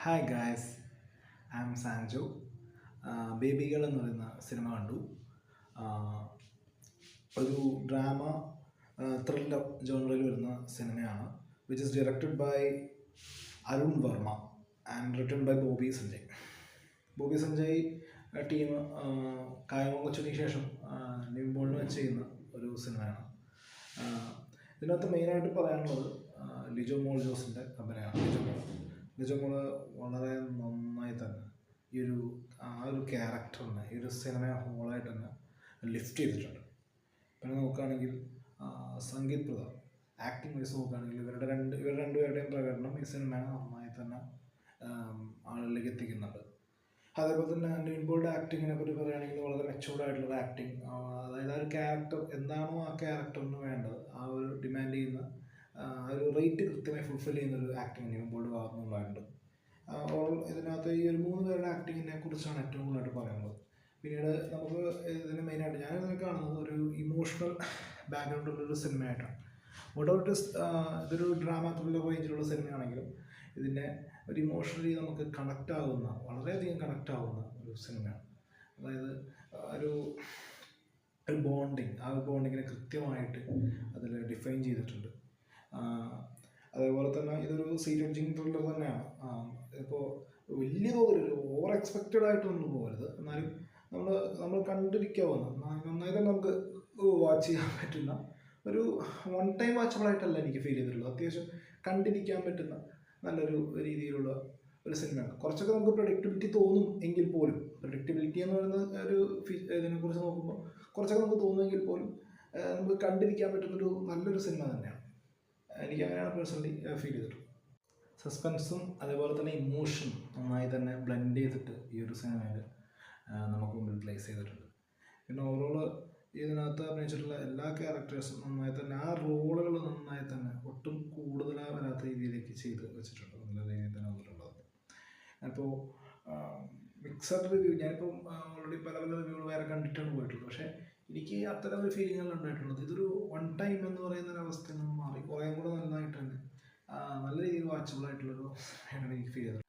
Hi guys, I am Sanjo. Baby Girl എന്ന് പറയുന്ന cinema കണ്ടു. ഒരു ഡ്രാമ ത്രില്ലർ ജോണറിൽ വരുന്ന സിനിമയാണ്. Which is directed by Arun Varma and written by Bobby Sanjay. Bobby Sanjay team കായമ കൊച്ചിന് ശേഷം നിവിൻ വെച്ച് ചെയ്യുന്ന ഒരു സിനിമയാണ്. ഇതിനകത്ത് മെയിനായിട്ട് പറയാനുള്ളത് ലിജോ മോൾ ജോസിൻ്റെ കമ്പനിയാണ്. ലിജോ മോള് വളരെ നന്നായി തന്നെ ഈ ഒരു ക്യാരക്ടറിനെ ഈ ഒരു സിനിമയെ ഹോളായിട്ട് തന്നെ ലിഫ്റ്റ് ചെയ്തിട്ടുണ്ട്. പിന്നെ നോക്കുകയാണെങ്കിൽ സംഗീത് പ്രതാപ് ആക്ടിങ് വൈസ് നോക്കുകയാണെങ്കിൽ ഇവരുടെ രണ്ടുപേരുടെയും പ്രകടനം ഈ സിനിമയെ നന്നായി തന്നെ ആളുകളിലേക്ക് എത്തിക്കുന്നുണ്ട്. അതേപോലെ തന്നെ നിവിൻ ആക്ടിങ്ങിനെ പറ്റി പറയുകയാണെങ്കിൽ വളരെ മെച്ചൂർഡ് ആയിട്ടുള്ള ആക്ടിങ്, അതായത് ആ ഒരു ക്യാരക്ടർ എന്താണോ ആ ക്യാരക്ടറിന് വേണ്ടത് ആ ഒരു ഡിമാൻഡ് ചെയ്യുന്ന ഒരു റേറ്റ് കൃത്യമായി ഫുൾഫിൽ ചെയ്യുന്നൊരു ആക്ടിങ് നിവിൻ ഭാഗത്തുനിന്നുണ്ടായിട്ടുണ്ട്. ഇതിനകത്ത് ഈ ഒരു 3 പേരുടെ ആക്ടിങ്ങിനെ കുറിച്ചാണ് ഏറ്റവും കൂടുതലായിട്ട് പറയുന്നത്. പിന്നീട് നമുക്ക് ഇതിന് മെയിനായിട്ട് ഞാനിതിനെ കാണുന്നത് ഒരു ഇമോഷണൽ ബാക്ക്ഗ്രൗണ്ടുള്ളൊരു സിനിമയായിട്ടാണ്. വോട്ട് ഇതൊരു ഡ്രാമ ത്രില്ലർ റേഞ്ചിലുള്ള സിനിമയാണെങ്കിലും ഇതിൻ്റെ ഒരു ഇമോഷണലി നമുക്ക് വളരെയധികം കണക്റ്റ് ആവുന്ന ഒരു സിനിമയാണ്. അതായത് ഒരു ബോണ്ടിങ്, ആ ഒരു ബോണ്ടിങ്ങിനെ കൃത്യമായിട്ട് അതിൽ ഡിഫൈൻ ചെയ്തിട്ടുണ്ട്. അതേപോലെ തന്നെ ഇതൊരു സീരിയൽ ത്രില്ലർ തന്നെയാണ്. ഇപ്പോൾ വലിയ തോതിൽ ഓവർ എക്സ്പെക്റ്റഡ് ആയിട്ടൊന്നും പോകരുത്, എന്നാലും നമ്മൾ കണ്ടിരിക്കാവുന്ന നന്നായി തന്നെ നമുക്ക് വാച്ച് ചെയ്യാൻ പറ്റുന്ന ഒരു വൺ ടൈം വാച്ചബിളായിട്ടല്ല എനിക്ക് ഫീൽ ചെയ്തിട്ടുള്ളത്. അത്യാവശ്യം കണ്ടിരിക്കാൻ പറ്റുന്ന നല്ലൊരു രീതിയിലുള്ള ഒരു സിനിമയാണ്. കുറച്ചൊക്കെ നമുക്ക് പ്രഡിക്റ്റബിലിറ്റി തോന്നും എങ്കിൽ പോലും, പ്രഡിക്റ്റബിലിറ്റി എന്ന് പറയുന്ന ഒരു ഇതിനെക്കുറിച്ച് നോക്കുമ്പോൾ കുറച്ചൊക്കെ നമുക്ക് തോന്നുമെങ്കിൽ പോലും നമുക്ക് കണ്ടിരിക്കാൻ പറ്റുന്നൊരു നല്ലൊരു സിനിമ തന്നെയാണ്. എനിക്ക് അങ്ങനെയാണ് പേഴ്സണലി ഫീൽ ചെയ്തിട്ടുള്ളത്. സസ്പെൻസും അതേപോലെ തന്നെ ഇമോഷനും നന്നായി തന്നെ ബ്ലെൻഡ് ചെയ്തിട്ട് ഈ ഒരു സിനിമയിൽ നമുക്ക് മുമ്പിൽ പ്ലേസ് ചെയ്തിട്ടുണ്ട്. പിന്നെ ഓവറോൾ ഇതിനകത്ത് അഭിനയിച്ചിട്ടുള്ള എല്ലാ ക്യാരക്ടേഴ്സും നന്നായി തന്നെ ആ റോളുകൾ നന്നായി തന്നെ ഒട്ടും കൂടുതലായി വരാത്ത രീതിയിലേക്ക് ചെയ്ത് വെച്ചിട്ടുണ്ട്. നല്ല രീതിയിൽ തന്നെ വന്നിട്ടുള്ളത്. അപ്പോൾ മിക്സഡ് റിവ്യൂ, ഞാനിപ്പം ഓൾറെഡി പല റിവ്യൂകൾ വേറെ കണ്ടിട്ടാണ് പോയിട്ടുള്ളത്. പക്ഷേ എനിക്ക് അത്തരം ഒരു ഫീലിങ്ങാണ് ഉണ്ടായിട്ടുള്ളത്. ഇതൊരു വൺ ടൈം എന്ന് പറയുന്ന ഒരു അവസ്ഥയിൽ നിന്ന് മാറി കുറേ കൂടെ നന്നായിട്ട് തന്നെ നല്ല രീതിയിൽ വാച്ചബിളായിട്ടുള്ളൊരു ആണ് എനിക്ക് ഫീൽ ചെയ്തത്.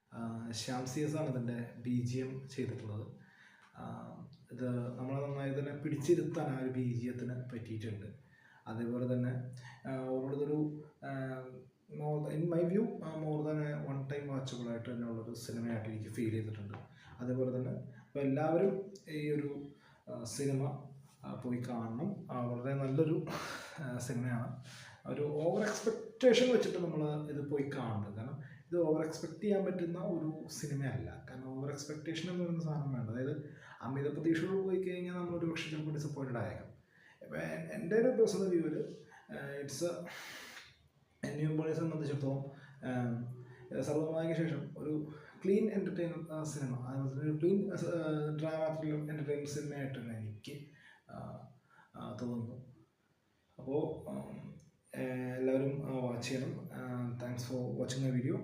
ശ്യാം CS ആണ് ഇതിൻ്റെ BGM ചെയ്തിട്ടുള്ളത്. ഇത് നമ്മളെ നന്നായി തന്നെ പിടിച്ചിരുത്താൻ ആ ഒരു BGMത്തിന് പറ്റിയിട്ടുണ്ട്. അതേപോലെ തന്നെ ഓരോരുത്തരു in my view more than one time വാച്ചബിളായിട്ട് തന്നെ ഉള്ളൊരു സിനിമയായിട്ട് എനിക്ക് ഫീൽ ചെയ്തിട്ടുണ്ട്. അതേപോലെ തന്നെ അപ്പോൾ എല്ലാവരും ഈ ഒരു സിനിമ പോയി കാണണം. വളരെ നല്ലൊരു സിനിമയാണ്. ഒരു ഓവർ എക്സ്പെക്റ്റേഷൻ വെച്ചിട്ട് നമ്മൾ ഇത് പോയി കാണുന്നത്. കാരണം ഇത് ഓവർ എക്സ്പെക്റ്റ് ചെയ്യാൻ പറ്റുന്ന ഒരു സിനിമയല്ല. കാരണം ഓവർ എക്സ്പെക്റ്റേഷൻ എന്ന് പറയുന്ന സാധനം വേണ്ട. അതായത് അമിത പ്രതീക്ഷയോട് പോയി കഴിഞ്ഞാൽ നമ്മളൊരു പക്ഷേ ചിലപ്പോൾ ഡിസപ്പോയിൻറ്റഡ് ആയേക്കാം. ഇപ്പം എൻ്റെ ഒരു പേഴ്സണൽ വ്യൂവിൽ ഇറ്റ്സ് നിവിൻ പോളിയെ സംബന്ധിച്ചിടത്തോളം സർവ്വമായതിനു ശേഷം ഒരു ക്ലീൻ എൻ്റർടൈൻമെൻറ്റ് സിനിമ, അതുപോലെ ഒരു ക്ലീൻ ഡ്രാമ ത്രില്ലർ എൻ്റർടൈൻമെൻറ്റ് സിനിമയായിട്ട് തന്നെ എനിക്ക് തോന്നുന്നു. അപ്പോൾ എല്ലാവരും വാച്ച് ചെയ്യണം. Thanks for watching my video.